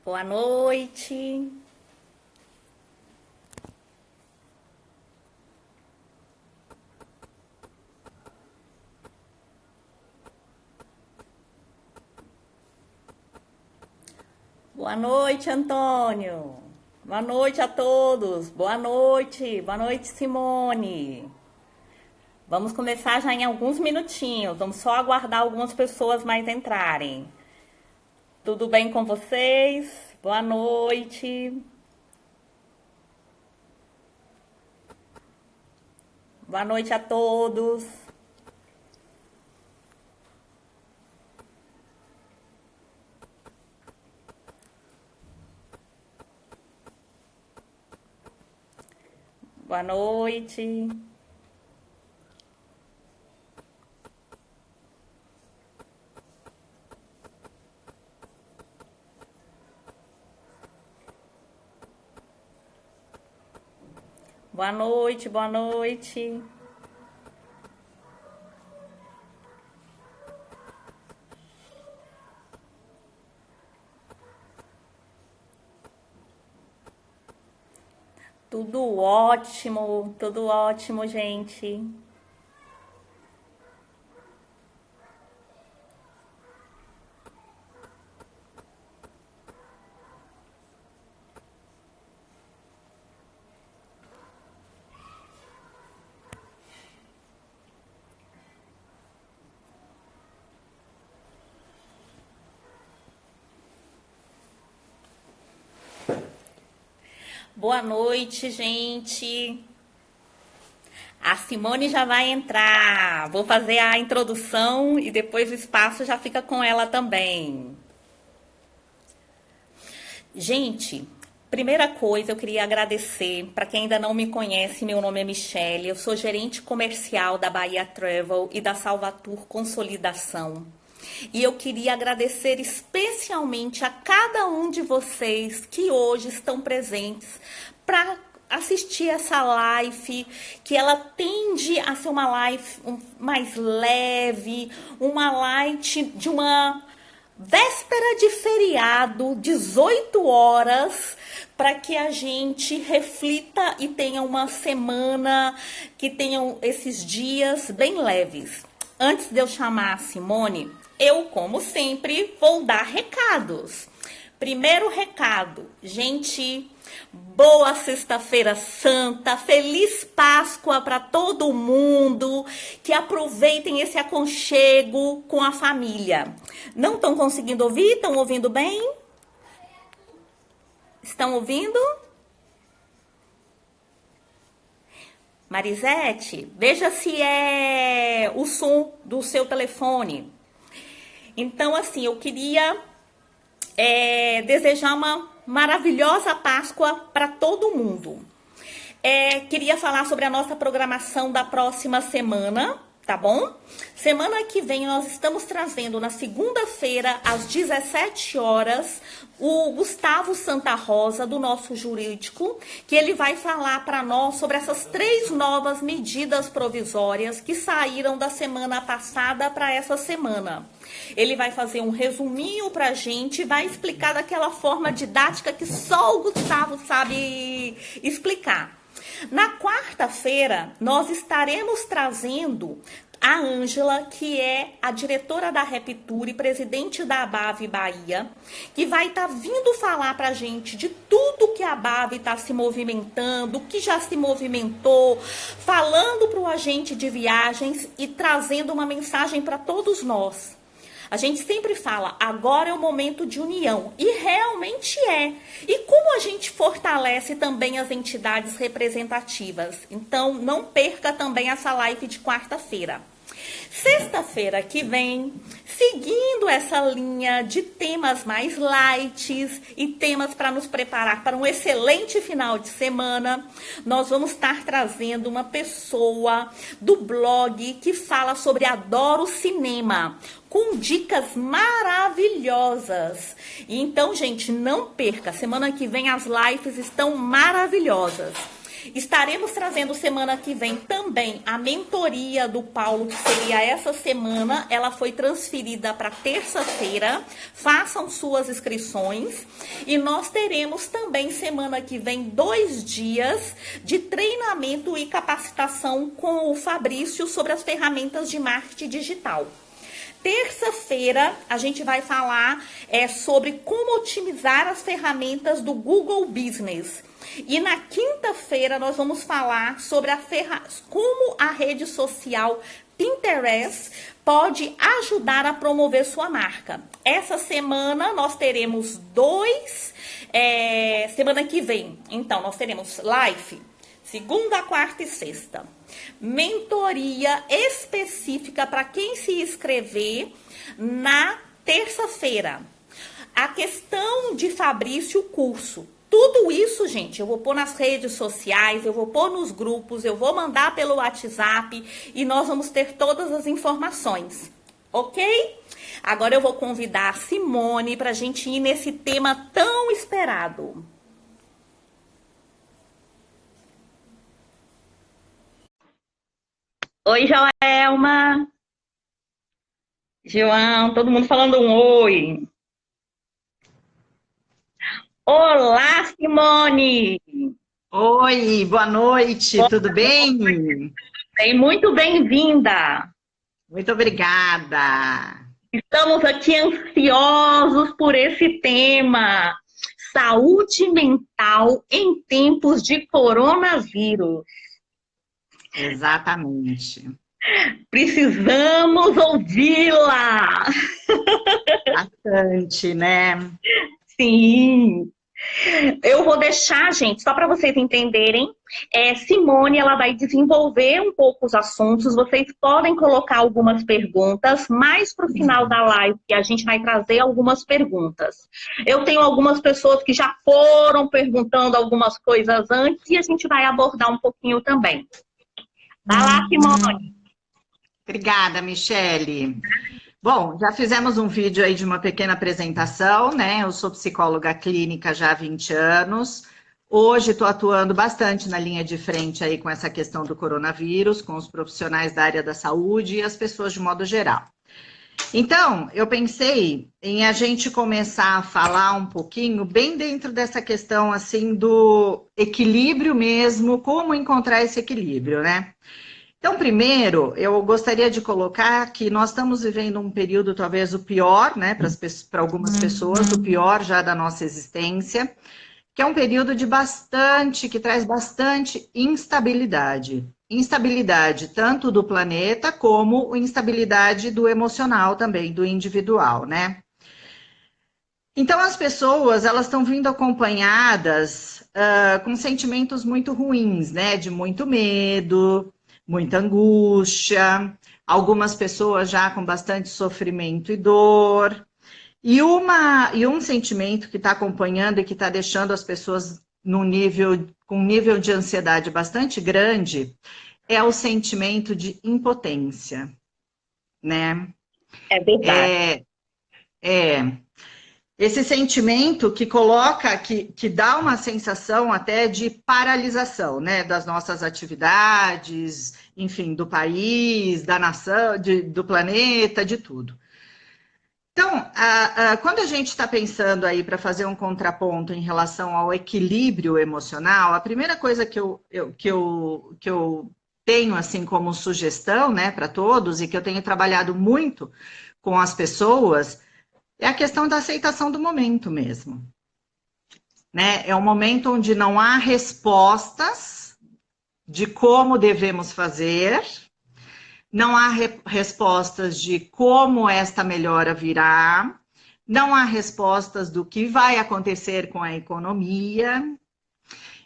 Boa noite. Boa noite, Antônio. Boa noite a todos. Boa noite. Boa noite, Simone. Vamos começar já em alguns minutinhos. Vamos só aguardar algumas pessoas mais entrarem. Tudo bem com vocês? Boa noite. Boa noite a todos. Boa noite. Boa noite, boa noite. Tudo ótimo, gente. Boa noite, gente. A Simone já vai entrar. Vou fazer a introdução e depois o espaço já fica com ela também. Gente, primeira coisa, eu queria agradecer. Para quem ainda não me conhece, meu nome é Michele. Eu sou gerente comercial da Bahia Travel e da Salvatur Consolidação. E eu queria agradecer especialmente a cada um de vocês que hoje estão presentes para assistir essa live, que ela tende a ser uma live mais leve, uma live de uma véspera de feriado, 18 horas, para que a gente reflita e tenha uma semana, que tenham esses dias bem leves. Antes de eu chamar a Simone, eu, como sempre, vou dar recados. Primeiro recado, gente, boa Sexta-feira Santa, feliz Páscoa para todo mundo, que aproveitem esse aconchego com a família. Não estão conseguindo ouvir? Estão ouvindo bem? Estão ouvindo? Marisete, veja se é o som do seu telefone. Então, assim, eu queria desejar uma maravilhosa Páscoa para todo mundo. Queria falar sobre a nossa programação da próxima semana, tá bom? Semana que vem nós estamos trazendo na segunda-feira, às 17 horas, o Gustavo Santa Rosa, do nosso jurídico, que ele vai falar para nós sobre essas 3 novas medidas provisórias que saíram da semana passada para essa semana. Ele vai fazer um resuminho para a gente, vai explicar daquela forma didática que só o Gustavo sabe explicar. Na quarta-feira, nós estaremos trazendo a Ângela, que é a diretora da Repture e presidente da ABAV Bahia, que vai estar vindo falar para a gente de tudo que a ABAV está se movimentando, que já se movimentou, falando para o agente de viagens e trazendo uma mensagem para todos nós. A gente sempre fala, agora é o momento de união, e realmente é. E como a gente fortalece também as entidades representativas? Então, não perca também essa live de quarta-feira. Sexta-feira que vem, seguindo essa linha de temas mais light e temas para nos preparar para um excelente final de semana, nós vamos estar trazendo uma pessoa do blog que fala sobre Adoro Cinema, com dicas maravilhosas. Então, gente, não perca. Semana que vem as lives estão maravilhosas. Estaremos trazendo semana que vem também a mentoria do Paulo, que seria essa semana. Ela foi transferida para terça-feira. Façam suas inscrições. E nós teremos também semana que vem 2 dias de treinamento e capacitação com o Fabrício sobre as ferramentas de marketing digital. Terça-feira, a gente vai falar sobre como otimizar as ferramentas do Google Business. E na quinta-feira, nós vamos falar sobre como a rede social Pinterest pode ajudar a promover sua marca. Essa semana, nós teremos semana que vem, então, nós teremos live, segunda, quarta e sexta. Mentoria específica para quem se inscrever na terça-feira. A questão de Fabrício, o curso. Tudo isso, gente, eu vou pôr nas redes sociais, eu vou pôr nos grupos, eu vou mandar pelo WhatsApp e nós vamos ter todas as informações, ok? Agora eu vou convidar a Simone para a gente ir nesse tema tão esperado. Oi, Joelma. João, todo mundo falando um oi. Olá, Simone. Oi, boa noite, tudo bem? Muito bem-vinda. Muito obrigada. Estamos aqui ansiosos por esse tema. Saúde mental em tempos de coronavírus. Exatamente. Precisamos ouvi-la. Bastante, né? Sim. Eu vou deixar, gente, só para vocês entenderem, Simone, ela vai desenvolver um pouco os assuntos, vocês podem colocar algumas perguntas, mais para o final da live a gente vai trazer algumas perguntas. Eu tenho algumas pessoas que já foram perguntando algumas coisas antes e a gente vai abordar um pouquinho também. Vai lá, Simone. Obrigada, Michele. Bom, já fizemos um vídeo aí de uma pequena apresentação, né? Eu sou psicóloga clínica já há 20 anos. Hoje estou atuando bastante na linha de frente aí com essa questão do coronavírus, com os profissionais da área da saúde e as pessoas de modo geral. Então, eu pensei em a gente começar a falar um pouquinho bem dentro dessa questão assim do equilíbrio mesmo, como encontrar esse equilíbrio, né? Então, primeiro, eu gostaria de colocar que nós estamos vivendo um período, talvez o pior, né, para algumas pessoas, o pior já da nossa existência, que é um período que traz bastante instabilidade. Instabilidade tanto do planeta, como instabilidade do emocional também, do individual, né? Então, as pessoas, elas estão vindo acompanhadas com sentimentos muito ruins, né, de muito medo, muita angústia, algumas pessoas já com bastante sofrimento e dor. E um sentimento que está acompanhando e que está deixando as pessoas com um nível de ansiedade bastante grande é o sentimento de impotência, né? É verdade. Esse sentimento que coloca, que dá uma sensação até de paralisação, né, das nossas atividades, enfim, do país, da nação, do planeta, de tudo. Então, quando a gente está pensando aí para fazer um contraponto em relação ao equilíbrio emocional, a primeira coisa que eu tenho assim como sugestão, né, para todos e que eu tenho trabalhado muito com as pessoas é a questão da aceitação do momento mesmo, né? É um momento onde não há respostas de como devemos fazer, não há respostas de como esta melhora virá, não há respostas do que vai acontecer com a economia.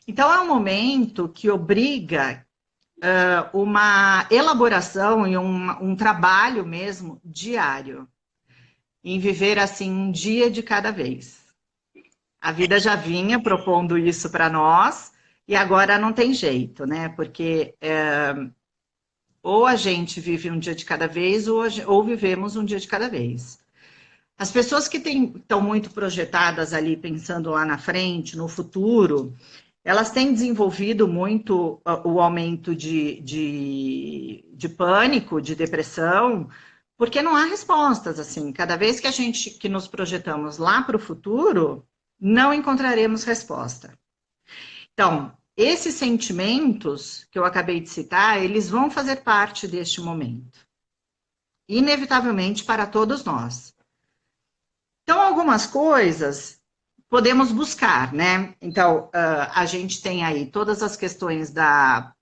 Então, é um momento que obriga uma elaboração e um trabalho mesmo diário, em viver assim um dia de cada vez. A vida já vinha propondo isso para nós e agora não tem jeito, né? Porque ou a gente vive um dia de cada vez ou vivemos um dia de cada vez. As pessoas que estão muito projetadas ali, pensando lá na frente, no futuro, elas têm desenvolvido muito o aumento de pânico, de depressão, porque não há respostas, assim. Cada vez que nos projetamos lá para o futuro, não encontraremos resposta. Então, esses sentimentos que eu acabei de citar, eles vão fazer parte deste momento. Inevitavelmente para todos nós. Então, algumas coisas podemos buscar, né? Então, a gente tem aí todas as questões da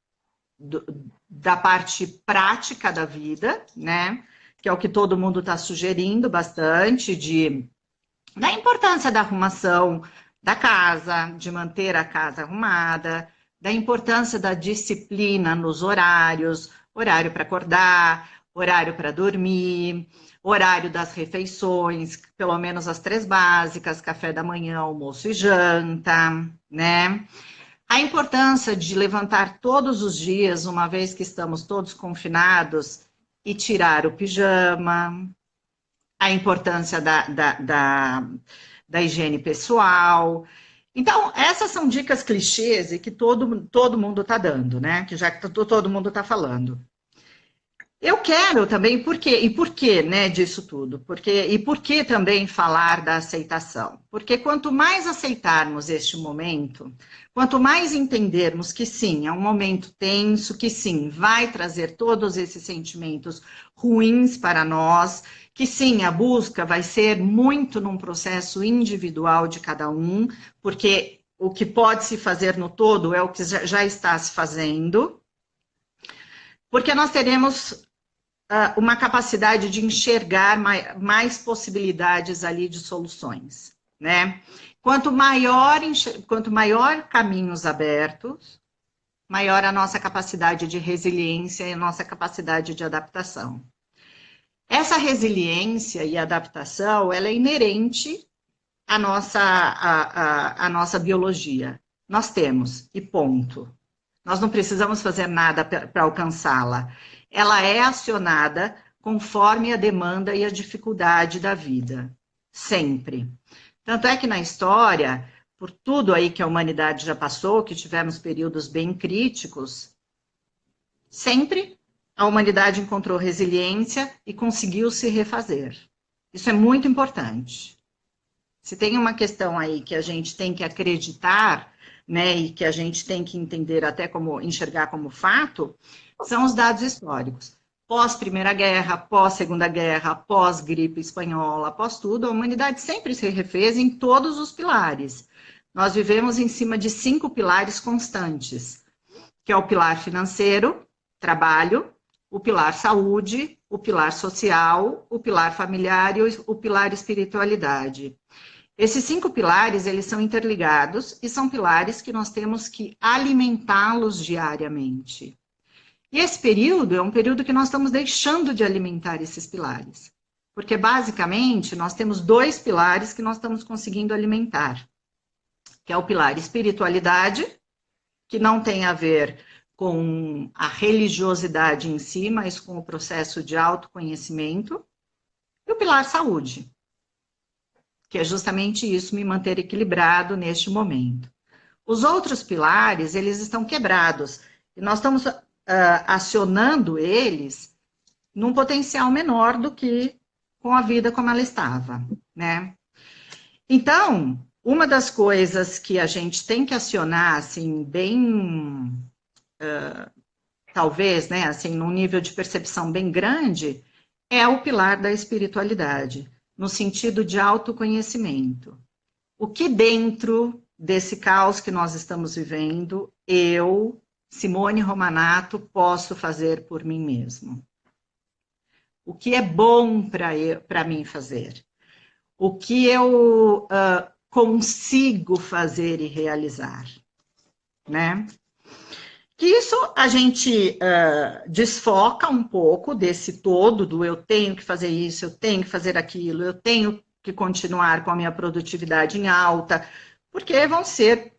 parte prática da vida, né? Que é o que todo mundo está sugerindo bastante, da importância da arrumação da casa, de manter a casa arrumada, da importância da disciplina nos horários, horário para acordar, horário para dormir, horário das refeições, pelo menos as 3 básicas, café da manhã, almoço e janta, né? A importância de levantar todos os dias, uma vez que estamos todos confinados, e tirar o pijama, a importância da higiene pessoal. Então, essas são dicas clichês e que todo mundo está dando, né? Que já que todo mundo está falando. Eu quero também, por quê, né, disso tudo? Por que também falar da aceitação? Porque quanto mais aceitarmos este momento, quanto mais entendermos que sim, é um momento tenso, que sim, vai trazer todos esses sentimentos ruins para nós, que sim, a busca vai ser muito num processo individual de cada um, porque o que pode se fazer no todo é o que já está se fazendo, porque nós teremos uma capacidade de enxergar mais possibilidades ali de soluções, né? Quanto maior caminhos abertos, maior a nossa capacidade de resiliência e a nossa capacidade de adaptação. Essa resiliência e adaptação, ela é inerente à nossa biologia. Nós temos, e ponto. Nós não precisamos fazer nada para alcançá-la. Ela é acionada conforme a demanda e a dificuldade da vida, sempre. Tanto é que na história, por tudo aí que a humanidade já passou, que tivemos períodos bem críticos, sempre a humanidade encontrou resiliência e conseguiu se refazer. Isso é muito importante. Se tem uma questão aí que a gente tem que acreditar, né, e que a gente tem que entender até como enxergar como fato, são os dados históricos. Pós Primeira Guerra, pós Segunda Guerra, pós gripe espanhola, pós tudo, a humanidade sempre se refez em todos os pilares. Nós vivemos em cima de 5 pilares constantes, que é o pilar financeiro, trabalho, o pilar saúde, o pilar social, o pilar familiar e o pilar espiritualidade. Esses 5 pilares, eles são interligados e são pilares que nós temos que alimentá-los diariamente. E esse período é um período que nós estamos deixando de alimentar esses pilares. Porque, basicamente, nós temos 2 pilares que nós estamos conseguindo alimentar. Que é o pilar espiritualidade, que não tem a ver com a religiosidade em si, mas com o processo de autoconhecimento. E o pilar saúde, que é justamente isso, me manter equilibrado neste momento. Os outros pilares, eles estão quebrados. E nós estamos acionando eles num potencial menor do que com a vida como ela estava, né? Então, uma das coisas que a gente tem que acionar, assim, bem, talvez, né, assim, num nível de percepção bem grande, é o pilar da espiritualidade, no sentido de autoconhecimento. O que dentro desse caos que nós estamos vivendo, eu, Simone Romanato, posso fazer por mim mesmo? O que é bom para mim fazer? O que eu consigo fazer e realizar? Né? Que isso a gente desfoca um pouco desse todo, do eu tenho que fazer isso, eu tenho que fazer aquilo, eu tenho que continuar com a minha produtividade em alta, porque vão ser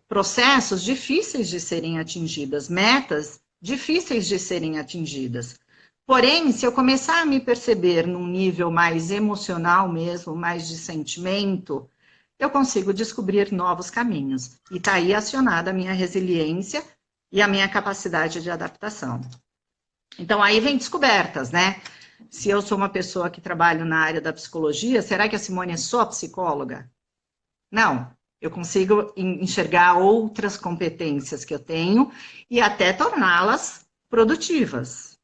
processos difíceis de serem atingidas, metas difíceis de serem atingidas. Porém, se eu começar a me perceber num nível mais emocional mesmo, mais de sentimento, eu consigo descobrir novos caminhos. E está aí acionada a minha resiliência e a minha capacidade de adaptação. Então, aí vem descobertas, né? Se eu sou uma pessoa que trabalho na área da psicologia, será que a Simone é só psicóloga? Não, eu consigo enxergar outras competências que eu tenho e até torná-las produtivas.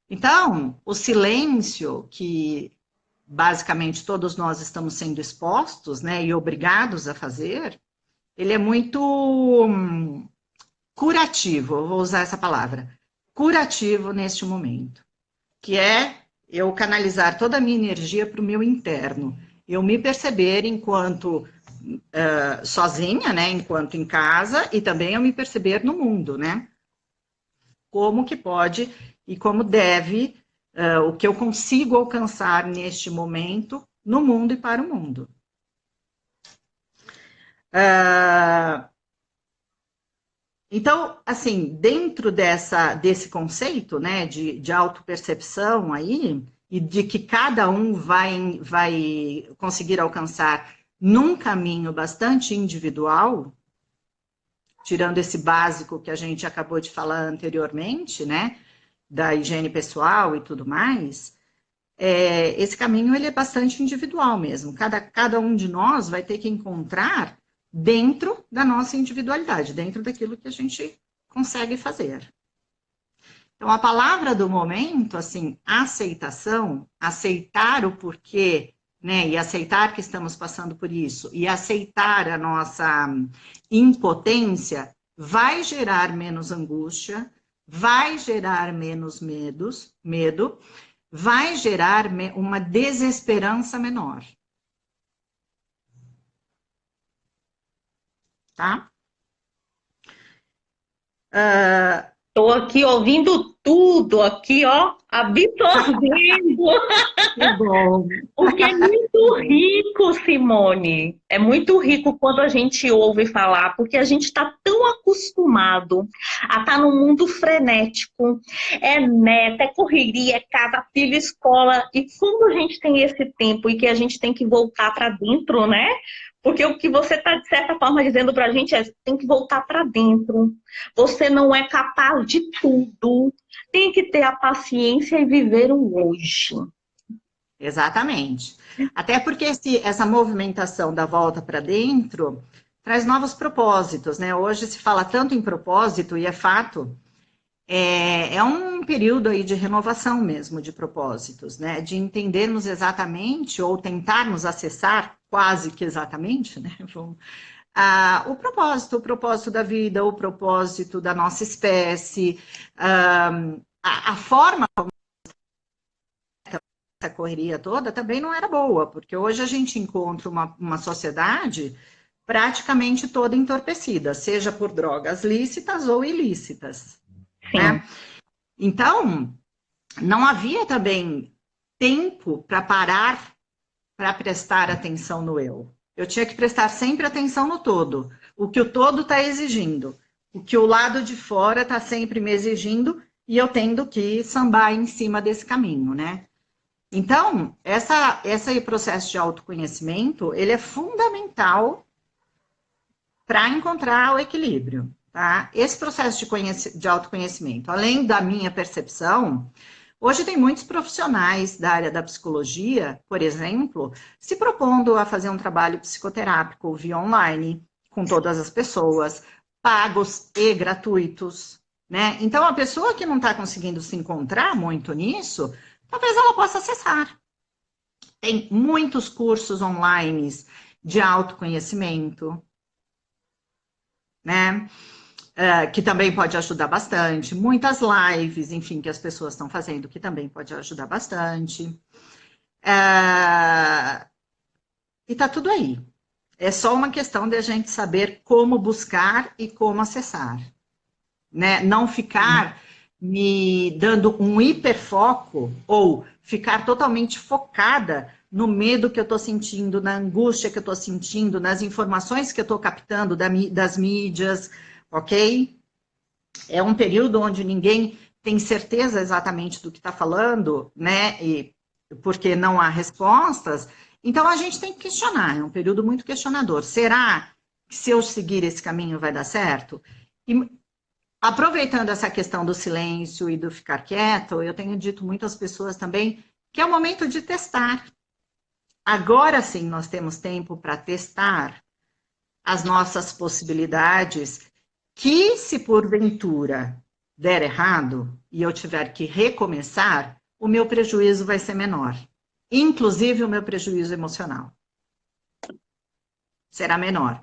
Então, o silêncio que basicamente todos nós estamos sendo expostos, né, e obrigados a fazer, ele é muito curativo, eu vou usar essa palavra, curativo neste momento, que é eu canalizar toda a minha energia para o meu interno, eu me perceber enquanto sozinha, né, enquanto em casa, e também eu me perceber no mundo, né, como que pode e como deve, o que eu consigo alcançar neste momento, no mundo e para o mundo. Então, assim, dentro desse conceito, né, de autopercepção aí, e de que cada um vai conseguir alcançar num caminho bastante individual, tirando esse básico que a gente acabou de falar anteriormente, né, da higiene pessoal e tudo mais, esse caminho ele é bastante individual mesmo. Cada um de nós vai ter que encontrar dentro da nossa individualidade, dentro daquilo que a gente consegue fazer. Então, a palavra do momento, assim, aceitação, aceitar o porquê, né, e aceitar que estamos passando por isso, e aceitar a nossa impotência, vai gerar menos angústia, vai gerar menos medo, vai gerar uma desesperança menor. Tá? Estou aqui ouvindo tudo, aqui, ó, absorvendo. Que bom. Porque é muito rico, Simone. É muito rico quando a gente ouve falar, porque a gente está tão acostumado a estar num mundo frenético. É neta, é correria, é casa, filho, escola. E quando a gente tem esse tempo e que a gente tem que voltar para dentro, né? Porque o que você está, de certa forma, dizendo para a gente é tem que voltar para dentro. Você não é capaz de tudo. Tem que ter a paciência e viver o hoje. Exatamente. Até porque essa movimentação da volta para dentro traz novos propósitos, né? Hoje se fala tanto em propósito, e é fato, é um período aí de renovação mesmo de propósitos, né? De entendermos exatamente, ou tentarmos acessar quase que exatamente, né? O propósito da vida, o propósito da nossa espécie, a forma como essa correria toda também não era boa, porque hoje a gente encontra uma sociedade praticamente toda entorpecida, seja por drogas lícitas ou ilícitas. Né? Então, não havia também tempo para parar para prestar atenção no eu. Eu tinha que prestar sempre atenção no todo, o que o todo está exigindo, o que o lado de fora está sempre me exigindo, e eu tendo que sambar em cima desse caminho, né? Então, esse processo de autoconhecimento, ele é fundamental para encontrar o equilíbrio, tá? Esse processo de autoconhecimento, além da minha percepção, hoje tem muitos profissionais da área da psicologia, por exemplo, se propondo a fazer um trabalho psicoterápico via online, com todas as pessoas, pagos e gratuitos, né? Então, a pessoa que não está conseguindo se encontrar muito nisso, talvez ela possa acessar. Tem muitos cursos online de autoconhecimento, né? Que também pode ajudar bastante. Muitas lives, enfim, que as pessoas estão fazendo, que também pode ajudar bastante. E tá tudo aí. É só uma questão de a gente saber como buscar e como acessar. Né? Não ficar me dando um hiperfoco ou ficar totalmente focada no medo que eu estou sentindo, na angústia que eu estou sentindo, nas informações que eu estou captando das mídias, ok? É um período onde ninguém tem certeza exatamente do que está falando, né? E porque não há respostas, Então, a gente tem que questionar, é um período muito questionador. Será que se eu seguir esse caminho vai dar certo? E aproveitando essa questão do silêncio e do ficar quieto, eu tenho dito muitas pessoas também que é o momento de testar. Agora sim, nós temos tempo para testar as nossas possibilidades, que se porventura der errado e eu tiver que recomeçar, o meu prejuízo vai ser menor. Inclusive o meu prejuízo emocional será menor.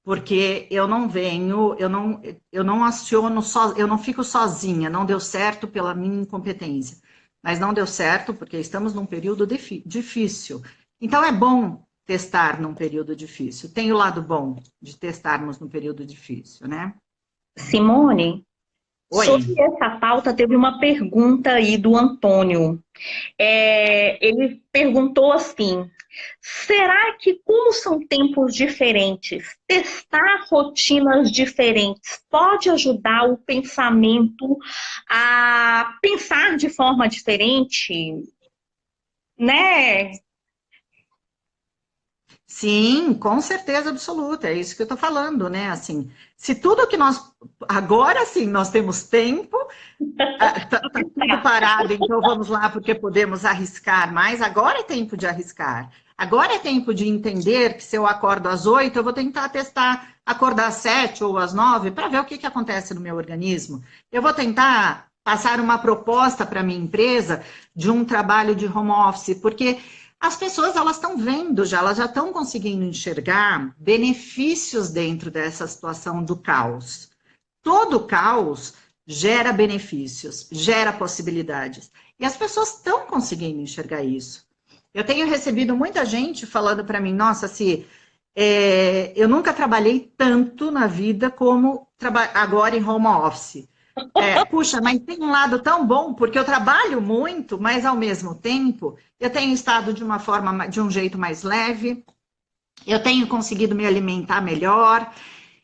Porque eu não venho, eu não aciono, eu não fico sozinha, não deu certo pela minha incompetência. Mas não deu certo porque estamos num período difícil. Então é bom testar num período difícil. Tem o lado bom de testarmos num período difícil, né? Simone, Oi. sobre essa pauta teve uma pergunta aí do Antônio. Ele perguntou assim: será que, como são tempos diferentes, testar rotinas diferentes pode ajudar o pensamento a pensar de forma diferente, né? Sim, com certeza absoluta, é isso que eu estou falando, né? Assim, se tudo que nós. Agora sim, nós temos tempo, tá tudo parado, então vamos lá, porque podemos arriscar mais. Agora é tempo de arriscar. Agora é tempo de entender que se eu acordo às 8, eu vou tentar testar acordar às 7 ou às 9 para ver o que acontece no meu organismo. Eu vou tentar passar uma proposta para a minha empresa de um trabalho de home office, porque as pessoas elas estão vendo já, elas já estão conseguindo enxergar benefícios dentro dessa situação do caos. Todo caos gera benefícios, gera possibilidades. E as pessoas estão conseguindo enxergar isso. Eu tenho recebido muita gente falando para mim, nossa, se eu nunca trabalhei tanto na vida como agora em home office. Puxa, mas tem um lado tão bom, porque eu trabalho muito, mas ao mesmo tempo eu tenho estado de uma forma, de um jeito mais leve, eu tenho conseguido me alimentar melhor,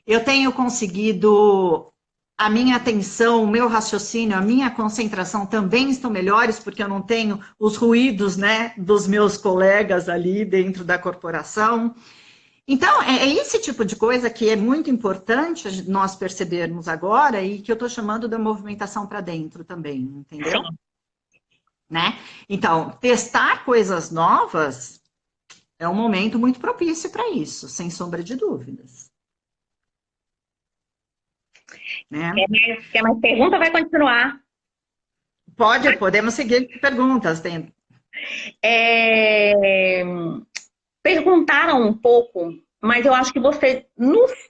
eu tenho conseguido a minha atenção, o meu raciocínio, a minha concentração também estão melhores, porque eu não tenho os ruídos, né, dos meus colegas ali dentro da corporação. Então, é esse tipo de coisa que é muito importante nós percebermos agora e que eu estou chamando da movimentação para dentro também, entendeu? Sim. Né? Então, testar coisas novas é um momento muito propício para isso, sem sombra de dúvidas. Né? Quer mais pergunta? Vai continuar. Podemos seguir perguntas. Perguntaram um pouco, mas eu acho que você,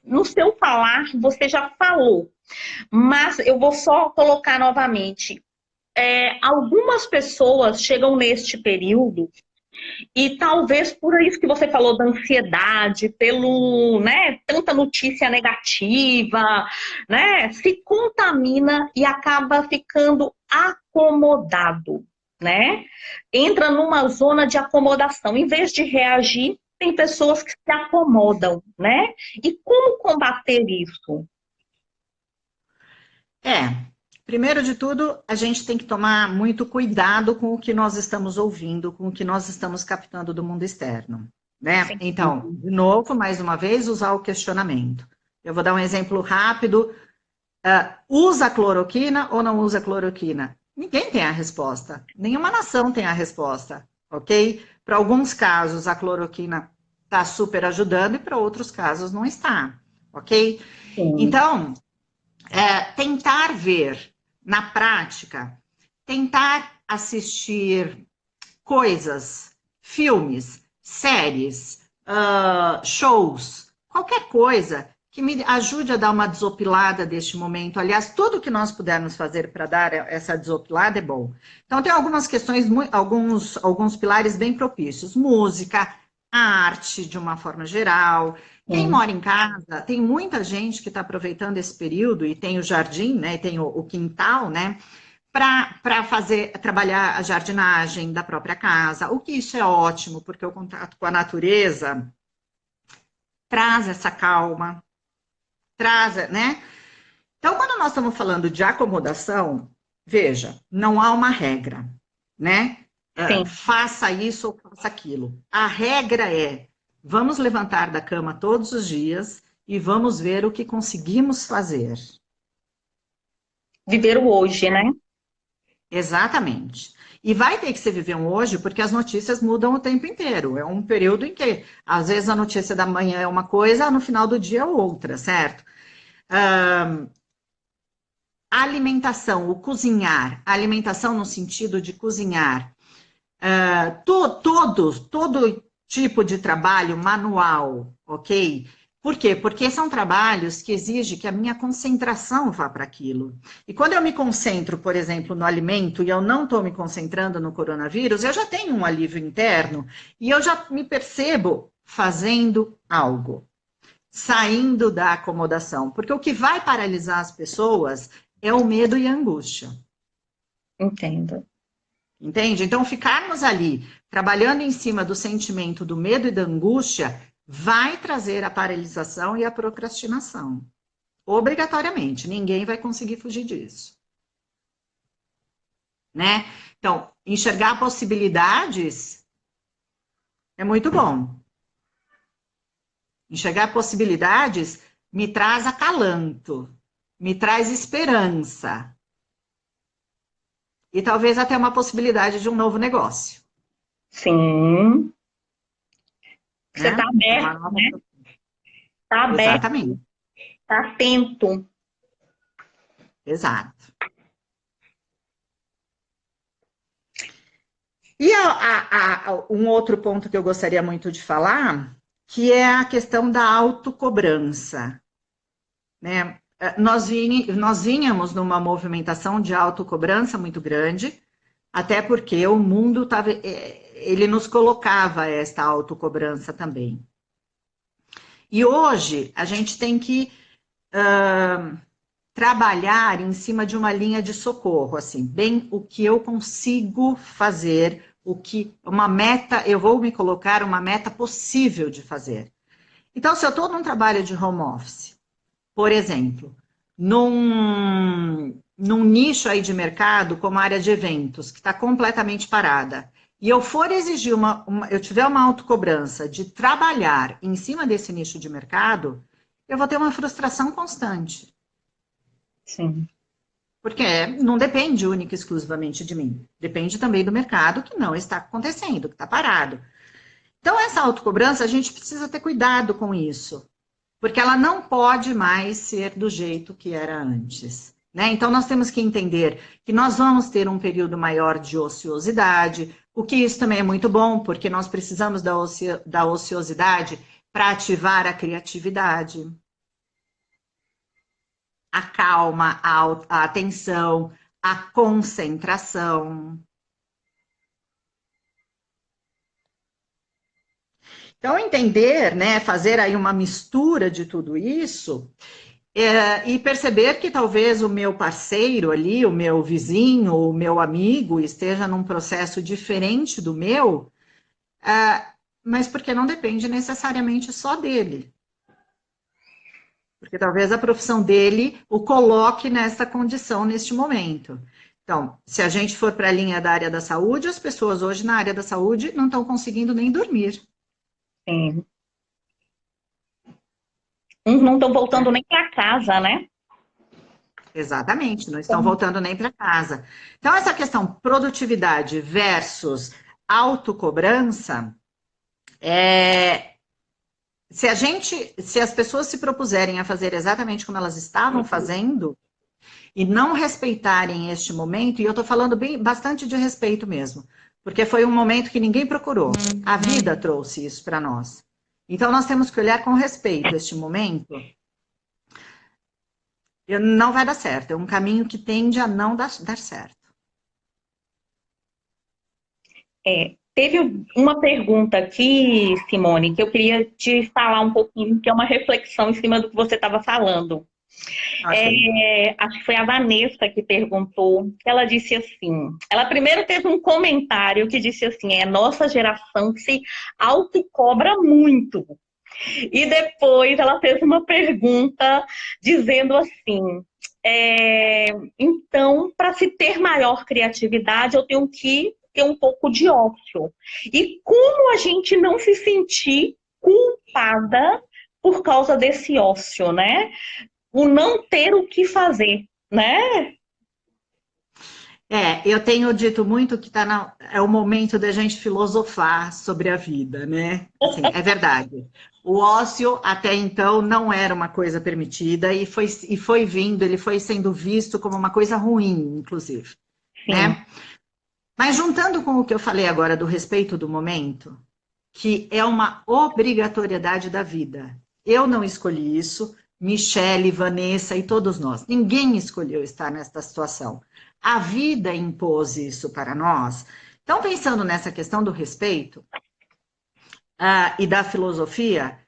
no seu falar, você já falou. Mas eu vou só colocar novamente. Algumas pessoas chegam neste período e talvez por isso que você falou da ansiedade, pelo, né, tanta notícia negativa, né, se contamina e acaba ficando acomodado, né? Entra numa zona de acomodação. Em vez de reagir, tem pessoas que se acomodam, né? E como combater isso? Primeiro de tudo, a gente tem que tomar muito cuidado com o que nós estamos ouvindo, com o que nós estamos captando do mundo externo, né? Sim. Então, de novo, mais uma vez, usar o questionamento. Eu vou dar um exemplo rápido. Usa cloroquina ou não usa cloroquina? Ninguém tem a resposta. Nenhuma nação tem a resposta, ok? Para alguns casos, a cloroquina está super ajudando e para outros casos não está, ok? Sim. Então, tentar ver na prática, tentar assistir coisas, filmes, séries, shows, qualquer coisa que me ajude a dar uma desopilada deste momento. Aliás, tudo que nós pudermos fazer para dar essa desopilada é bom. Então, tem algumas questões, alguns pilares bem propícios. Música, arte, de uma forma geral. Quem mora em casa, tem muita gente que está aproveitando esse período e tem o jardim, né, tem o quintal, né, para trabalhar a jardinagem da própria casa, o que isso é ótimo, porque o contato com a natureza traz essa calma, né? Então, quando nós estamos falando de acomodação, veja, não há uma regra, né? Sim. faça isso ou faça aquilo. A regra é, vamos levantar da cama todos os dias e vamos ver o que conseguimos fazer. Viver o hoje, né? Exatamente. E vai ter que ser viver um hoje, porque as notícias mudam o tempo inteiro. É um período em que, às vezes, a notícia da manhã é uma coisa, no final do dia é outra, certo? A alimentação, o cozinhar, a alimentação no sentido de cozinhar, todo tipo de trabalho manual, ok? Por quê? Porque são trabalhos que exigem que a minha concentração vá para aquilo. E quando eu me concentro, por exemplo, no alimento e eu não estou me concentrando no coronavírus, eu já tenho um alívio interno e eu já me percebo fazendo algo, saindo da acomodação. Porque o que vai paralisar as pessoas é o medo e a angústia. Entendo. Entende? Então, ficarmos ali trabalhando em cima do sentimento do medo e da angústia vai trazer a paralisação e a procrastinação. Obrigatoriamente, ninguém vai conseguir fugir disso. Né? Então, enxergar possibilidades é muito bom. Enxergar possibilidades me traz acalanto, me traz esperança. E talvez até uma possibilidade de um novo negócio. Sim. Você Né? está aberto, né? Está aberto, Exatamente. está atento. Exato. E um outro ponto que eu gostaria muito de falar, que é a questão da autocobrança. Né? Nós vínhamos numa movimentação de autocobrança muito grande, até porque o mundo ele nos colocava esta autocobrança também. E hoje a gente tem que trabalhar em cima de uma linha de socorro, assim, bem o que eu consigo fazer, uma meta, eu vou me colocar uma meta possível de fazer. Então, se eu estou num trabalho de home office, por exemplo, num nicho aí de mercado, como a área de eventos, que está completamente parada, e eu for exigir eu tiver uma autocobrança de trabalhar em cima desse nicho de mercado, eu vou ter uma frustração constante. Sim. Porque não depende única e exclusivamente de mim. Depende também do mercado que não está acontecendo, que está parado. Então, essa autocobrança, a gente precisa ter cuidado com isso. Porque ela não pode mais ser do jeito que era antes. Né? Então, nós temos que entender que nós vamos ter um período maior de ociosidade, o que isso também é muito bom, porque nós precisamos da ociosidade para ativar a criatividade, a calma, a atenção, a concentração. Então, entender, né, fazer aí uma mistura de tudo isso e perceber que talvez o meu parceiro ali, o meu vizinho, o meu amigo esteja num processo diferente do meu, mas porque não depende necessariamente só dele. Porque talvez a profissão dele o coloque nessa condição neste momento. Então, se a gente for para a linha da área da saúde, as pessoas hoje na área da saúde não estão conseguindo nem dormir. Sim. Uns não estão voltando nem para casa, né? Exatamente, não estão voltando nem para casa. Então, essa questão produtividade versus autocobrança, se as pessoas se propuserem a fazer exatamente como elas estavam fazendo e não respeitarem este momento, e eu estou falando bastante de respeito mesmo, porque foi um momento que ninguém procurou. A vida trouxe isso para nós. Então, nós temos que olhar com respeito este momento. Não vai dar certo, é um caminho que tende a não dar certo. Teve uma pergunta aqui, Simone, que eu queria te falar um pouquinho, que é uma reflexão em cima do que você estava falando. Acho que foi a Vanessa que perguntou, que ela disse assim, ela primeiro teve um comentário que disse assim, é a nossa geração que se autocobra muito. E depois ela fez uma pergunta dizendo assim, então, para se ter maior criatividade, eu tenho que ter um pouco de ócio. E como a gente não se sentir culpada por causa desse ócio, né? O não ter o que fazer, né? Eu tenho dito muito que é o momento da gente filosofar sobre a vida, né? Assim, é verdade. O ócio, até então, não era uma coisa permitida e foi vindo, ele foi sendo visto como uma coisa ruim, inclusive, Sim. né? Mas juntando com o que eu falei agora do respeito do momento, que é uma obrigatoriedade da vida. Eu não escolhi isso, Michele, Vanessa e todos nós. Ninguém escolheu estar nesta situação. A vida impôs isso para nós. Então, pensando nessa questão do respeito e da filosofia,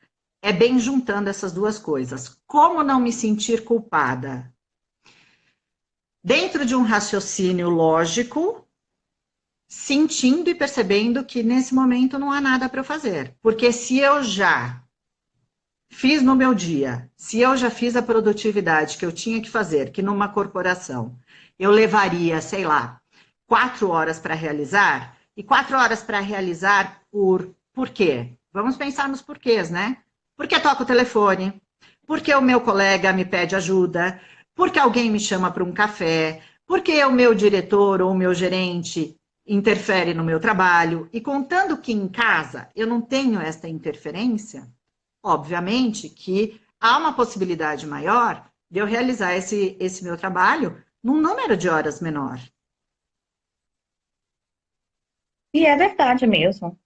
é bem juntando essas duas coisas. Como não me sentir culpada? Dentro de um raciocínio lógico, sentindo e percebendo que nesse momento não há nada para eu fazer. Porque se eu já fiz no meu dia, se eu já fiz a produtividade que eu tinha que fazer, que numa corporação eu levaria, sei lá, 4 horas para realizar, e 4 horas para realizar por quê? Vamos pensar nos porquês, né? Porque toca o telefone, porque o meu colega me pede ajuda, porque alguém me chama para um café, porque o meu diretor ou o meu gerente interfere no meu trabalho, e contando que em casa eu não tenho esta interferência, obviamente que há uma possibilidade maior de eu realizar esse meu trabalho num número de horas menor. E é verdade mesmo.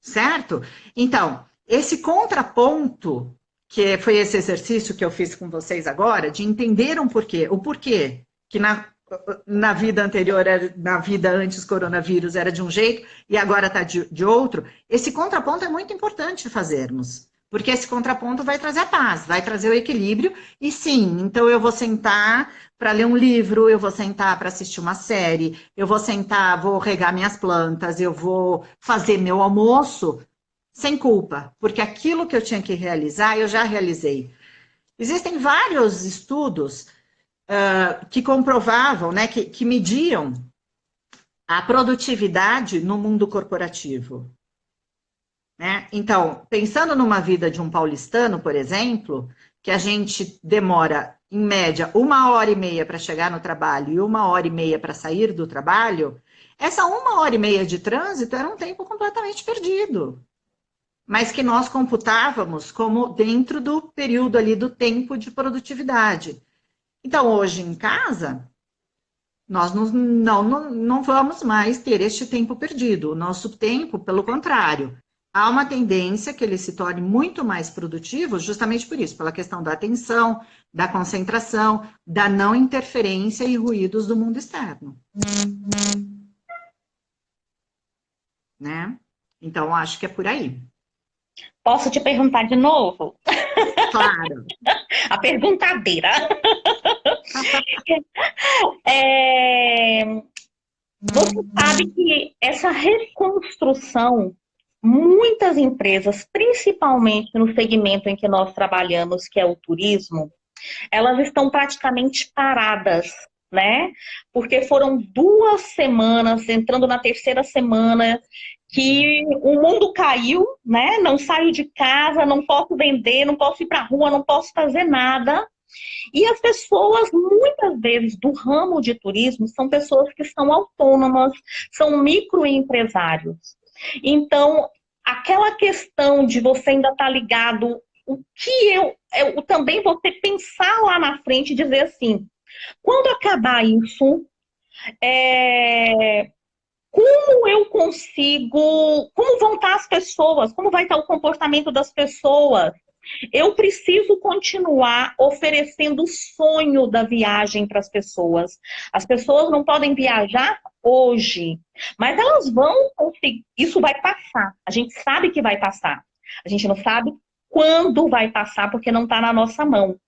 Certo? Então, esse contraponto, que foi esse exercício que eu fiz com vocês agora, de entender o porquê que na vida anterior, na vida antes coronavírus era de um jeito e agora está de outro, esse contraponto é muito importante fazermos. Porque esse contraponto vai trazer a paz, vai trazer o equilíbrio. E sim, então eu vou sentar para ler um livro, eu vou sentar para assistir uma série, eu vou sentar, vou regar minhas plantas, eu vou fazer meu almoço sem culpa, porque aquilo que eu tinha que realizar, eu já realizei. Existem vários estudos que comprovavam, né, que mediam a produtividade no mundo corporativo. Né? Então, pensando numa vida de um paulistano, por exemplo, que a gente demora, em média, 1h30 para chegar no trabalho e 1h30 para sair do trabalho, essa 1h30 de trânsito era um tempo completamente perdido, mas que nós computávamos como dentro do período ali do tempo de produtividade. Então, hoje em casa, nós não vamos mais ter este tempo perdido. O nosso tempo, pelo contrário, há uma tendência que ele se torne muito mais produtivo, justamente por isso, pela questão da atenção, da concentração, da não interferência e ruídos do mundo externo. Né? Então, acho que é por aí. Posso te perguntar de novo? Claro. A perguntadeira. Você sabe que essa reconstrução, muitas empresas, principalmente no segmento em que nós trabalhamos, que é o turismo, elas estão praticamente paradas, né? Porque foram 2 semanas, entrando na 3ª semana, que o mundo caiu, né? Não saio de casa, não posso vender, não posso ir para a rua, não posso fazer nada. E as pessoas, muitas vezes, do ramo de turismo, são pessoas que são autônomas, são microempresários. Então, aquela questão de você ainda estar ligado, o que eu também vou ter que pensar lá na frente e dizer assim, quando acabar isso, como eu consigo, como vão estar as pessoas, como vai estar o comportamento das pessoas? Eu preciso continuar oferecendo o sonho da viagem para as pessoas. As pessoas não podem viajar hoje, mas elas vão conseguir. Isso vai passar. A gente sabe que vai passar. A gente não sabe quando vai passar, porque não está na nossa mão.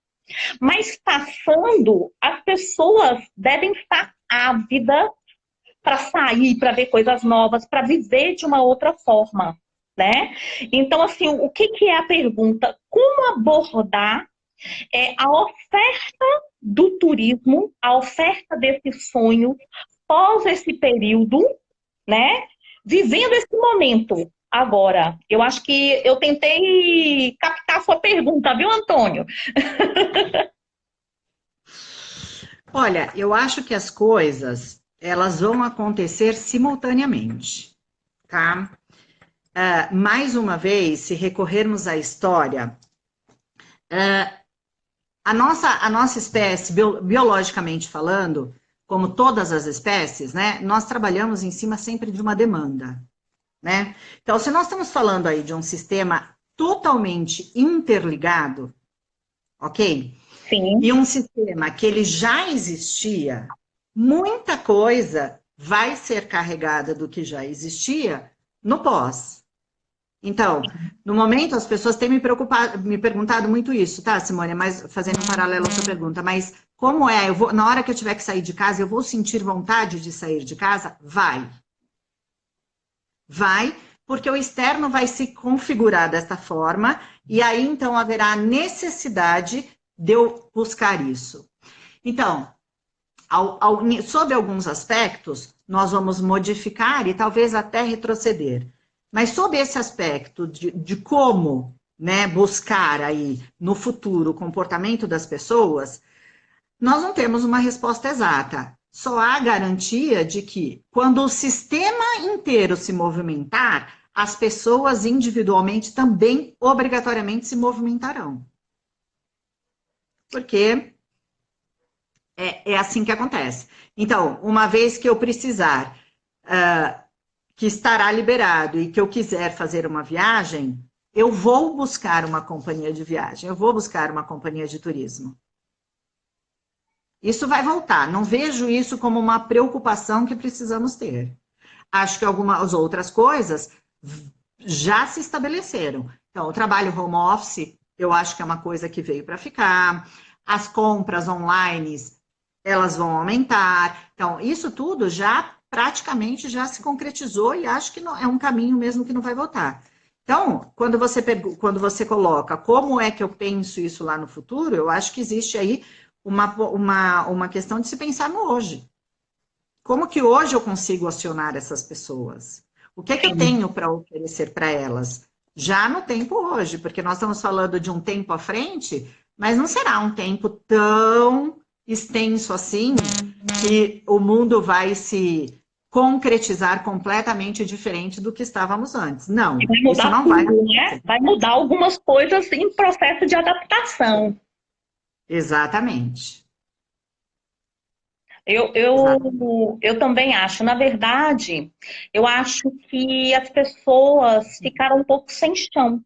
Mas passando, as pessoas devem estar ávidas para sair, para ver coisas novas, para viver de uma outra forma. Né? Então, assim, o que é a pergunta? Como abordar a oferta do turismo, a oferta desse sonho pós esse período, né? Vivendo esse momento agora. Eu acho que eu tentei captar a sua pergunta, viu, Antônio? Olha, eu acho que as coisas, elas vão acontecer simultaneamente, tá? Mais uma vez, se recorrermos à história, a nossa espécie, biologicamente falando, como todas as espécies, né, nós trabalhamos em cima sempre de uma demanda, né? Então, se nós estamos falando aí de um sistema totalmente interligado, ok? Sim. E um sistema que ele já existia, muita coisa vai ser carregada do que já existia no pós. Então, no momento, as pessoas têm me perguntado muito isso, tá, Simone? Mas fazendo um paralelo à sua pergunta, mas como é? Na hora que eu tiver que sair de casa, eu vou sentir vontade de sair de casa? Vai. Vai, porque o externo vai se configurar desta forma, e aí então haverá necessidade de eu buscar isso. Então, sob alguns aspectos, nós vamos modificar e talvez até retroceder. Mas sob esse aspecto de como, né, buscar aí no futuro o comportamento das pessoas, nós não temos uma resposta exata. Só há garantia de que, quando o sistema inteiro se movimentar, as pessoas individualmente também obrigatoriamente se movimentarão. Porque é assim que acontece. Então, uma vez que eu precisar, que estará liberado e que eu quiser fazer uma viagem, eu vou buscar uma companhia de viagem, eu vou buscar uma companhia de turismo. Isso vai voltar. Não vejo isso como uma preocupação que precisamos ter. Acho que algumas outras coisas já se estabeleceram. Então, o trabalho home office, eu acho que é uma coisa que veio para ficar. As compras online, elas vão aumentar. Então, isso tudo já praticamente já se concretizou e acho que é um caminho mesmo que não vai voltar. Então, quando você coloca como é que eu penso isso lá no futuro, eu acho que existe aí uma questão de se pensar no hoje. Como que hoje eu consigo acionar essas pessoas? O que é que eu tenho para oferecer para elas? Já no tempo hoje, porque nós estamos falando de um tempo à frente, mas não será um tempo tão extenso assim que o mundo vai se concretizar completamente diferente do que estávamos antes. Não, isso não vai acontecer. Né? Vai mudar algumas coisas em processo de adaptação. Exatamente. Eu também acho. Na verdade, eu acho que as pessoas ficaram um pouco sem chão,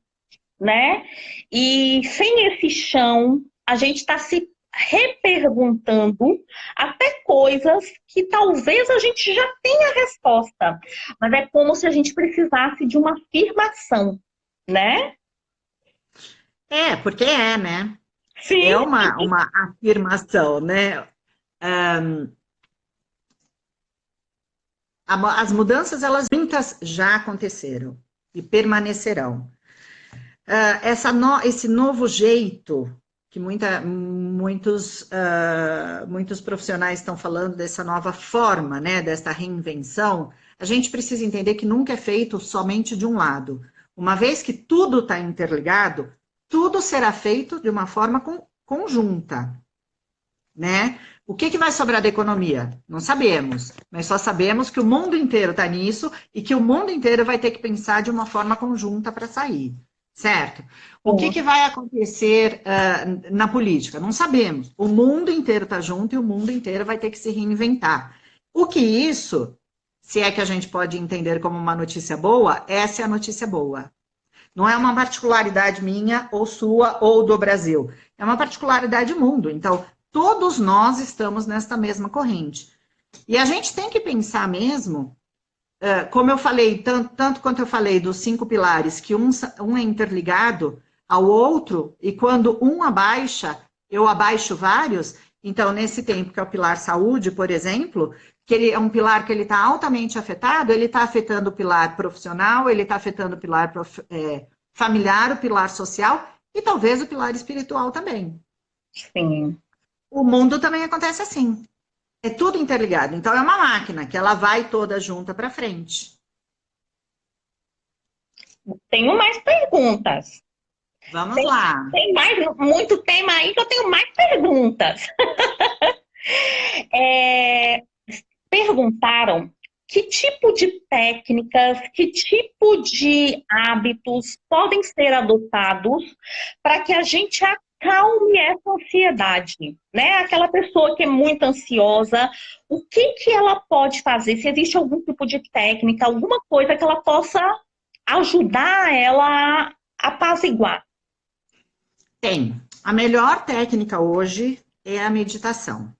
né? E sem esse chão, a gente está se reperguntando até coisas que talvez a gente já tenha resposta, mas é como se a gente precisasse de uma afirmação, né? Porque né? Sim. É uma afirmação, né? As mudanças, muitas já aconteceram e permanecerão. Esse novo jeito que muitos profissionais estão falando dessa nova forma, né, dessa reinvenção, a gente precisa entender que nunca é feito somente de um lado. Uma vez que tudo está interligado, tudo será feito de uma forma conjunta, né? O que vai sobrar da economia? Não sabemos, mas só sabemos que o mundo inteiro está nisso e que o mundo inteiro vai ter que pensar de uma forma conjunta para sair, certo? O que vai acontecer na política? Não sabemos. O mundo inteiro está junto e o mundo inteiro vai ter que se reinventar. O que isso, se é que a gente pode entender como uma notícia boa, essa é a notícia boa. Não é uma particularidade minha ou sua ou do Brasil. É uma particularidade do mundo. Então, todos nós estamos nesta mesma corrente. E a gente tem que pensar mesmo, como eu falei, tanto quanto eu falei dos 5 pilares, que um é interligado ao outro, e quando um abaixa, eu abaixo vários. Então, nesse tempo, que é o pilar saúde, por exemplo, que ele é um pilar que ele está altamente afetado, ele está afetando o pilar profissional, ele está afetando o pilar familiar, o pilar social, e talvez o pilar espiritual também. Sim. O mundo também acontece assim. É tudo interligado. Então, é uma máquina que ela vai toda junta para frente. Tenho mais perguntas. Vamos Tem, lá. tem mais, muito tema aí que eu tenho mais perguntas. É, perguntaram que tipo de técnicas, que tipo de hábitos podem ser adotados para que a gente acalme essa ansiedade, né? Aquela pessoa que é muito ansiosa, o que que ela pode fazer? Se existe algum tipo de técnica, alguma coisa que ela possa ajudar ela a apaziguar. Tem. A melhor técnica hoje é a meditação.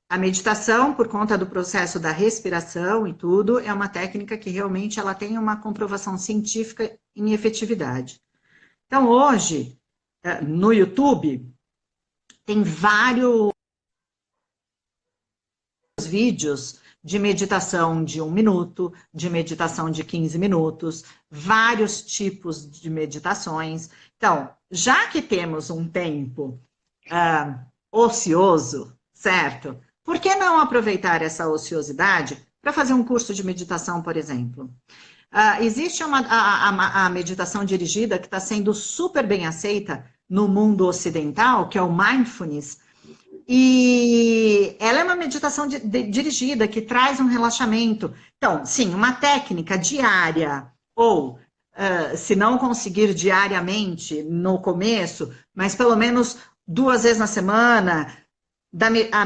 A meditação, por conta do processo da respiração e tudo, é uma técnica que realmente ela tem uma comprovação científica em efetividade. Então, hoje, no YouTube, tem vários vídeos de meditação de 1 minuto, de meditação de 15 minutos, vários tipos de meditações. Então, já que temos um tempo ocioso, certo? Por que não aproveitar essa ociosidade para fazer um curso de meditação, por exemplo? Existe a meditação dirigida que está sendo super bem aceita no mundo ocidental, que é o mindfulness, e ela é uma meditação dirigida que traz um relaxamento. Então, sim, uma técnica diária, ou se não conseguir diariamente no começo, mas pelo menos 2 vezes na semana, a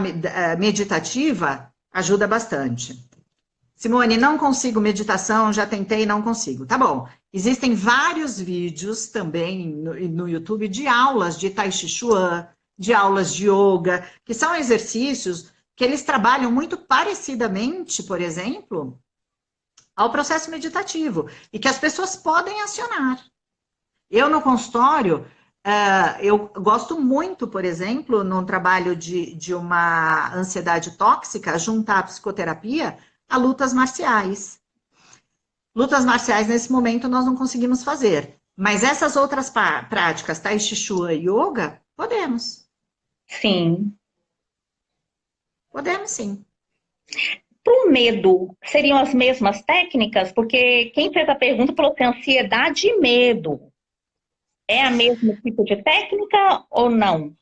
meditativa, ajuda bastante. Simone, não consigo meditação, já tentei, não consigo. Tá bom. Existem vários vídeos também no YouTube de aulas de Tai Chi Chuan, de aulas de yoga, que são exercícios que eles trabalham muito parecidamente, por exemplo, ao processo meditativo, e que as pessoas podem acionar. Eu, no consultório, eu gosto muito, por exemplo, num trabalho de uma ansiedade tóxica, juntar a psicoterapia a lutas marciais. Lutas marciais, nesse momento, nós não conseguimos fazer. Mas essas outras práticas, Tai Chi Chuan e Yoga, podemos. Sim. Podemos, sim. Para o medo, seriam as mesmas técnicas? Porque quem fez a pergunta falou que ansiedade e medo. É a mesmo tipo de técnica ou não?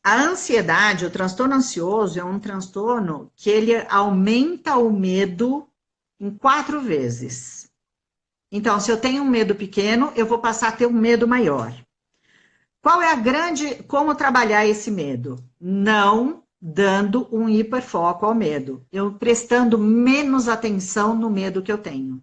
A ansiedade, o transtorno ansioso é um transtorno que ele aumenta o medo em 4 vezes. Então, se eu tenho um medo pequeno, eu vou passar a ter um medo maior. Qual é como trabalhar esse medo? Não dando um hiperfoco ao medo, eu prestando menos atenção no medo que eu tenho.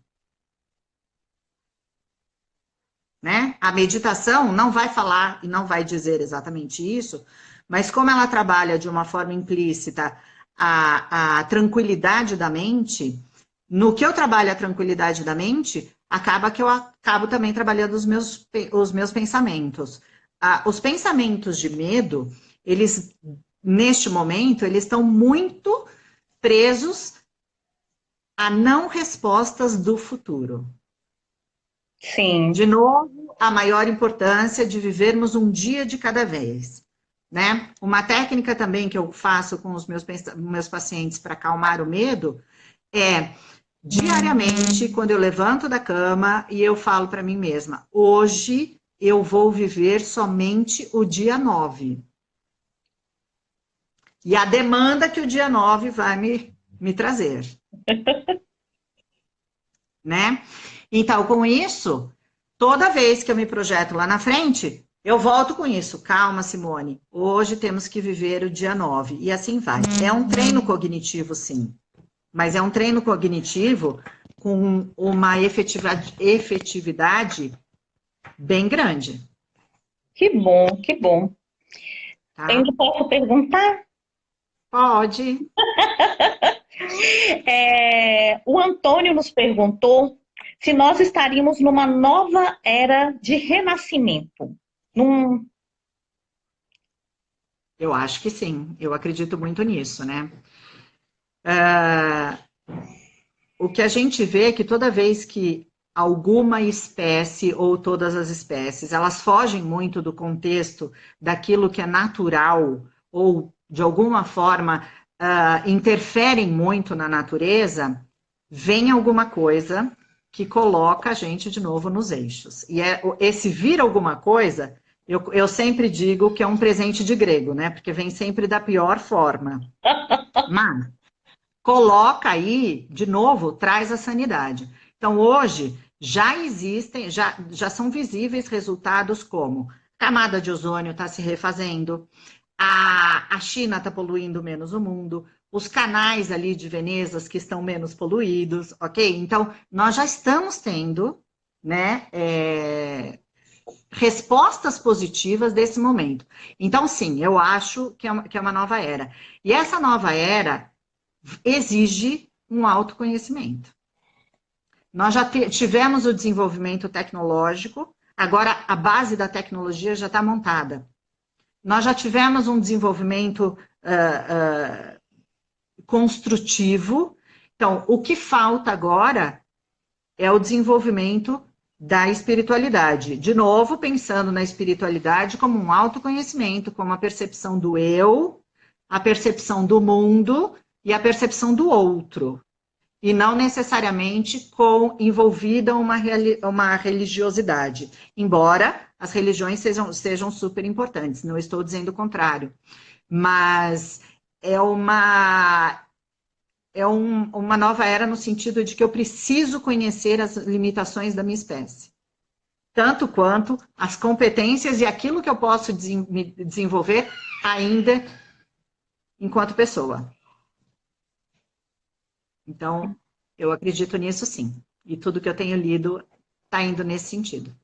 Né? A meditação não vai falar e não vai dizer exatamente isso, mas como ela trabalha de uma forma implícita a tranquilidade da mente, no que eu trabalho a tranquilidade da mente, acaba que eu acabo também trabalhando os meus pensamentos. Os pensamentos de medo, eles, neste momento, eles estão muito presos a não respostas do futuro. Sim. De novo, a maior importância de vivermos um dia de cada vez, né? Uma técnica também que eu faço com os meus pacientes para acalmar o medo é, diariamente, quando eu levanto da cama e eu falo para mim mesma, hoje eu vou viver somente o dia 9. E a demanda que o dia 9 vai me trazer. Né? Então, com isso, toda vez que eu me projeto lá na frente, eu volto com isso. Calma, Simone. Hoje temos que viver o dia 9. E assim vai. É um treino cognitivo, sim. Mas é um treino cognitivo com uma efetividade bem grande. Que bom, que bom. Tá? Ainda posso perguntar? Pode. O Antônio nos perguntou se nós estaríamos numa nova era de renascimento. Eu acho que sim. Eu acredito muito nisso, né? O que a gente vê é que toda vez que alguma espécie ou todas as espécies, elas fogem muito do contexto daquilo que é natural ou de alguma forma, interferem muito na natureza, vem alguma coisa que coloca a gente de novo nos eixos. E esse vir alguma coisa, eu sempre digo que é um presente de grego, né? Porque vem sempre da pior forma. Mas coloca aí, de novo, traz a sanidade. Então, hoje, já existem, já são visíveis resultados como camada de ozônio está se refazendo, a China está poluindo menos o mundo, os canais ali de Venezas que estão menos poluídos, ok? Então, nós já estamos tendo, né, respostas positivas desse momento. Então, sim, eu acho que é uma nova era. E essa nova era exige um autoconhecimento. Nós já tivemos o desenvolvimento tecnológico, agora a base da tecnologia já está montada. Nós já tivemos um desenvolvimento construtivo. Então, o que falta agora é o desenvolvimento da espiritualidade. De novo, pensando na espiritualidade como um autoconhecimento, como a percepção do eu, a percepção do mundo e a percepção do outro. E não necessariamente envolvida uma religiosidade. Embora as religiões sejam super importantes, não estou dizendo o contrário. Mas é uma nova era no sentido de que eu preciso conhecer as limitações da minha espécie. Tanto quanto as competências e aquilo que eu posso desenvolver ainda enquanto pessoa. Então, eu acredito nisso sim. E tudo que eu tenho lido está indo nesse sentido.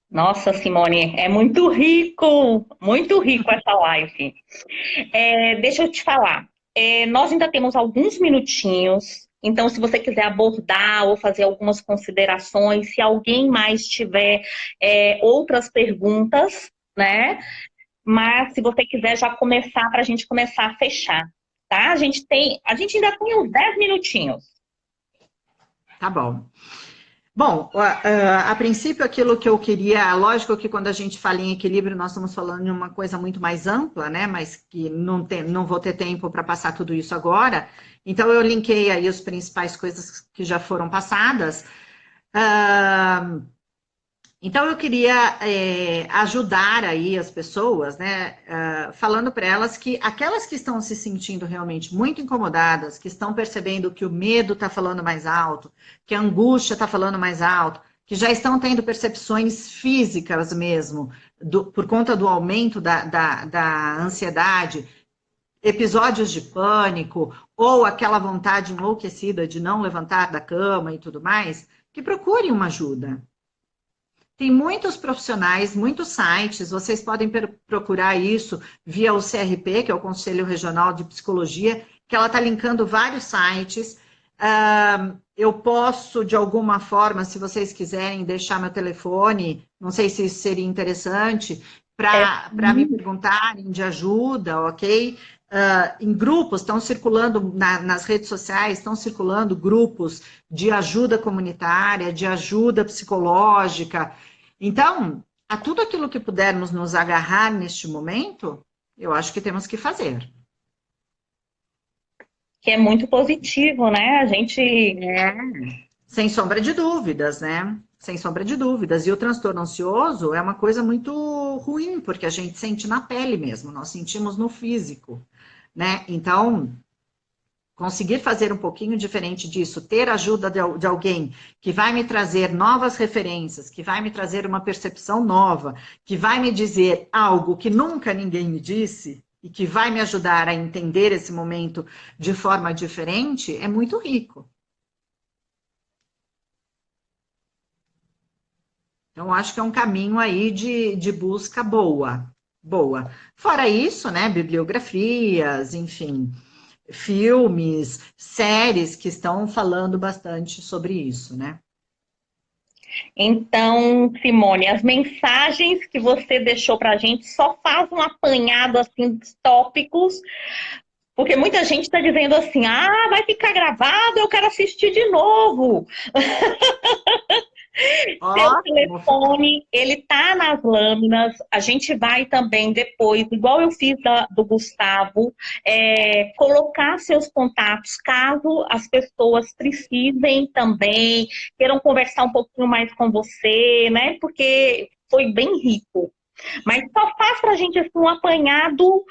Nossa, Simone, é muito rico essa live. Deixa eu te falar, nós ainda temos alguns minutinhos, então se você quiser abordar ou fazer algumas considerações, se alguém mais tiver outras perguntas, né? Mas se você quiser já começar, para a gente começar a fechar, tá? A gente ainda tem uns 10 minutinhos. Tá bom. Bom, a princípio aquilo que eu queria, lógico que quando a gente fala em equilíbrio, nós estamos falando de uma coisa muito mais ampla, né? Mas que não vou ter tempo para passar tudo isso agora. Então eu linkei aí as principais coisas que já foram passadas. Então eu queria ajudar aí as pessoas, né? Falando para elas que aquelas que estão se sentindo realmente muito incomodadas, que estão percebendo que o medo está falando mais alto, que a angústia está falando mais alto, que já estão tendo percepções físicas mesmo, por conta do aumento da ansiedade, episódios de pânico, ou aquela vontade enlouquecida de não levantar da cama e tudo mais, que procurem uma ajuda. Tem muitos profissionais, muitos sites, vocês podem procurar isso via o CRP, que é o Conselho Regional de Psicologia, que ela está linkando vários sites. Eu posso, de alguma forma, se vocês quiserem, deixar meu telefone, não sei se isso seria interessante, para me perguntarem de ajuda, ok? Em grupos, estão circulando nas redes sociais, estão circulando grupos de ajuda comunitária, de ajuda psicológica. Então, a tudo aquilo que pudermos nos agarrar neste momento, eu acho que temos que fazer. Que é muito positivo, né? A gente... Sem sombra de dúvidas, né? Sem sombra de dúvidas. E o transtorno ansioso é uma coisa muito ruim, porque a gente sente na pele mesmo, nós sentimos no físico, né? Então, conseguir fazer um pouquinho diferente disso, ter a ajuda de alguém que vai me trazer novas referências, que vai me trazer uma percepção nova, que vai me dizer algo que nunca ninguém me disse e que vai me ajudar a entender esse momento de forma diferente, é muito rico. Então, acho que é um caminho aí de busca boa. Fora isso, né, bibliografias, enfim, filmes, séries que estão falando bastante sobre isso, né? Então, Simone, as mensagens que você deixou para a gente só faz um apanhado assim dos tópicos, porque muita gente está dizendo assim, vai ficar gravado, eu quero assistir de novo. Seu Ótimo. telefone, ele tá nas lâminas. A gente vai também depois, igual eu fiz do Gustavo, colocar seus contatos, caso as pessoas precisem também, queiram conversar um pouquinho mais com você, né? Porque foi bem rico. Mas só faz pra gente assim, um apanhado,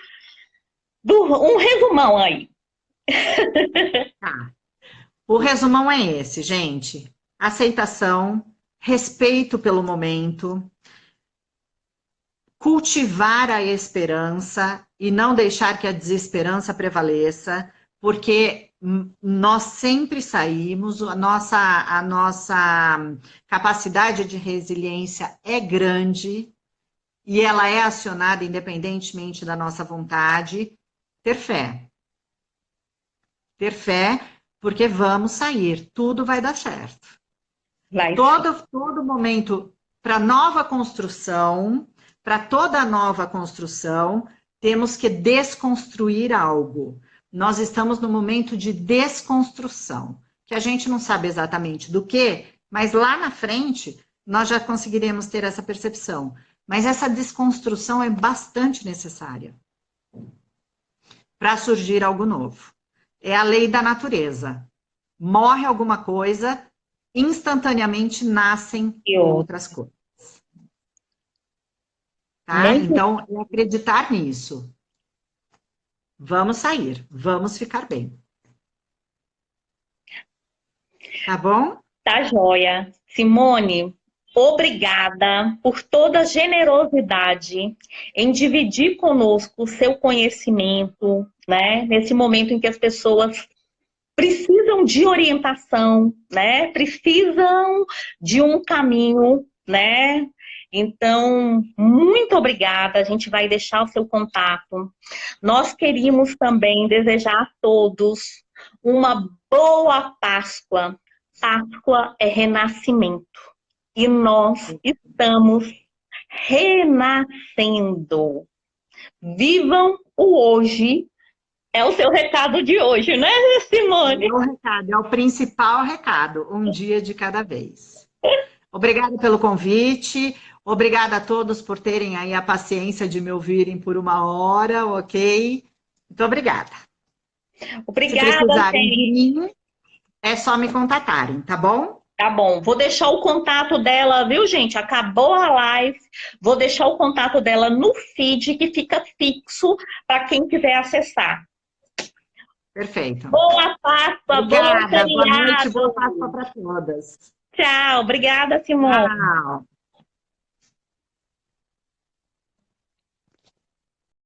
um resumão aí. Tá. O resumão é esse, gente. Aceitação, respeito pelo momento, cultivar a esperança e não deixar que a desesperança prevaleça, porque nós sempre saímos, a nossa capacidade de resiliência é grande e ela é acionada independentemente da nossa vontade. Ter fé. Ter fé, porque vamos sair, tudo vai dar certo. Vai sim. Todo momento para nova construção, para toda nova construção, temos que desconstruir algo. Nós estamos no momento de desconstrução, que a gente não sabe exatamente do que, mas lá na frente nós já conseguiremos ter essa percepção. Mas essa desconstrução é bastante necessária para surgir algo novo. É a lei da natureza. Morre alguma coisa, instantaneamente nascem outras coisas. Tá? Então, é acreditar nisso. Vamos sair, vamos ficar bem. Tá bom? Tá joia. Simone, obrigada por toda a generosidade em dividir conosco o seu conhecimento, né? Nesse momento em que as pessoas precisam de orientação, né? Precisam de um caminho, né? Então, muito obrigada. A gente vai deixar o seu contato. Nós queríamos também desejar a todos uma boa Páscoa. Páscoa é renascimento. E nós estamos renascendo. Vivam o hoje. É o seu recado de hoje, né, Simone? É o recado, é o principal recado, um dia de cada vez. Obrigada pelo convite, obrigada a todos por terem aí a paciência de me ouvirem por 1 hora, ok? Muito obrigada. Obrigada, se precisarem de mim, é só me contatarem, tá bom? Tá bom, vou deixar o contato dela, viu, gente? Acabou a live, vou deixar o contato dela no feed, que fica fixo para quem quiser acessar. Perfeito. Boa Páscoa, obrigada, bom boa noite, feriado. boa Páscoa para todas. Tchau, obrigada, Simone. Tchau.